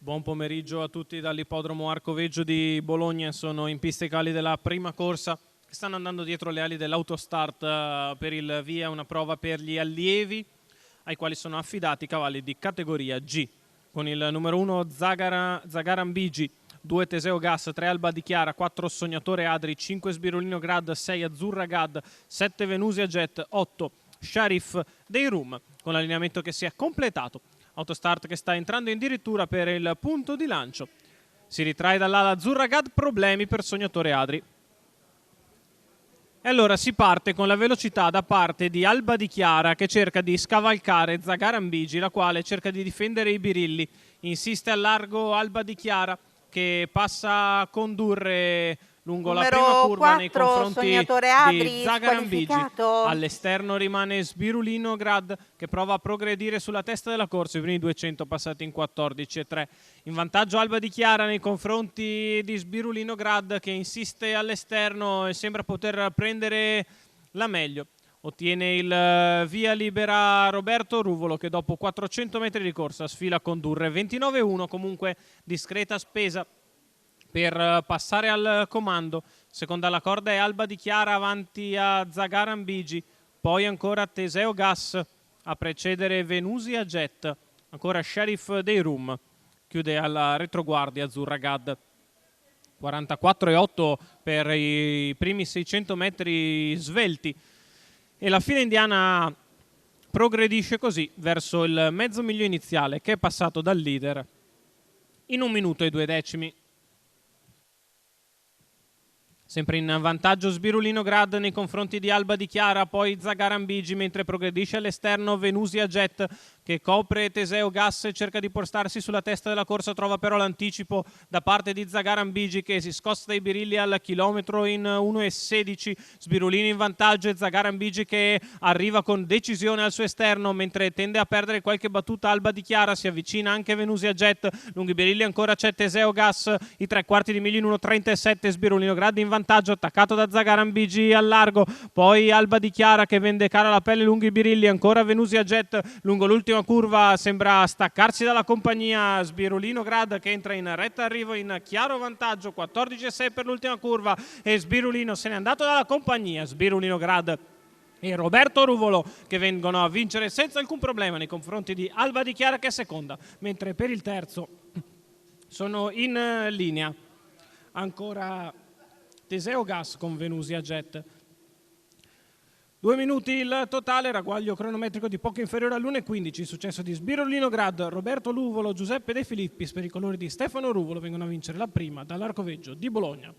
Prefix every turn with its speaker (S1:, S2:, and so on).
S1: Buon pomeriggio a tutti dall'ippodromo Arcoveggio di Bologna. Sono in pista i cavalli della prima corsa che stanno andando dietro le ali dell'Autostart per il via, una prova per gli allievi ai quali sono affidati cavalli di categoria G. Con il numero 1 Zagarambigi, 2 Teseo Gas, 3 Alba di Chiara, 4 Sognatore Adri, 5 Sbirolino Grad, 6 Azzurra Gad, 7 Venusia Jet, 8 Sharif dei Rum, con l'allineamento che si è completato. Autostart che sta entrando addirittura per il punto di lancio. Si ritrae dall'ala Azzurra Gad, problemi per Sognatore Adri. E allora si parte con la velocità da parte di Alba di Chiara che cerca di scavalcare Zagarambigi, la quale cerca di difendere i birilli. Insiste al largo Alba di Chiara che passa a condurre lungo la prima curva nei confronti di Zagarambigi. All'esterno rimane Sbirulino Grad che prova a progredire sulla testa della corsa, i primi 200 passati in 14,3. In vantaggio Alba di Chiara nei confronti di Sbirulino Grad che insiste all'esterno e sembra poter prendere la meglio. Ottiene il via libera Roberto Ruvolo che dopo 400 metri di corsa sfila a condurre 29,1, comunque discreta spesa per passare al comando. Seconda la corda è Alba di Chiara avanti a Zagarambigi, poi ancora Teseo Gas a precedere Venusia Jet, ancora Sheriff dei Rum, chiude alla retroguardia Azzurra Gad. 44,8 per i primi 600 metri svelti e la fila indiana progredisce così verso il mezzo miglio iniziale che è passato dal leader in 1 minuto e 2 decimi. Sempre in vantaggio Sbirulino Grad nei confronti di Alba di Chiara, poi Zagarambigi, mentre progredisce all'esterno Venusia Jet che copre Teseo Gas e cerca di portarsi sulla testa della corsa, trova però l'anticipo da parte di Zagarambigi che si scosta dai birilli al chilometro in 1,16. Sbirulino in vantaggio e Zagarambigi che arriva con decisione al suo esterno, mentre tende a perdere qualche battuta Alba di Chiara, si avvicina anche Venusia Jet, lunghi birilli ancora c'è Teseo Gas, i 3/4 di miglio in 1,37, Sbirulino Grad in vantaggio, attaccato da Zagarambigi al largo, poi Alba di Chiara che vende cara la pelle lunghi birilli, ancora Venusia Jet lungo l'ultima curva sembra staccarsi dalla compagnia, Sbirulino Grad che entra in retta arrivo in chiaro vantaggio, 14,6 per l'ultima curva e Sbirulino se n'è andato dalla compagnia. Sbirulino Grad e Roberto Ruvolo che vengono a vincere senza alcun problema nei confronti di Alba di Chiara che è seconda, mentre per il terzo sono in linea ancora Teseo Gas con Venusia Jet. 2 minuti il totale, ragguaglio cronometrico di poco inferiore all'1,15, successo di Sbirolino Grad, Roberto Ruvolo, Giuseppe De Filippis per i colori di Stefano Ruvolo vengono a vincere la prima dall'Arcoveggio di Bologna.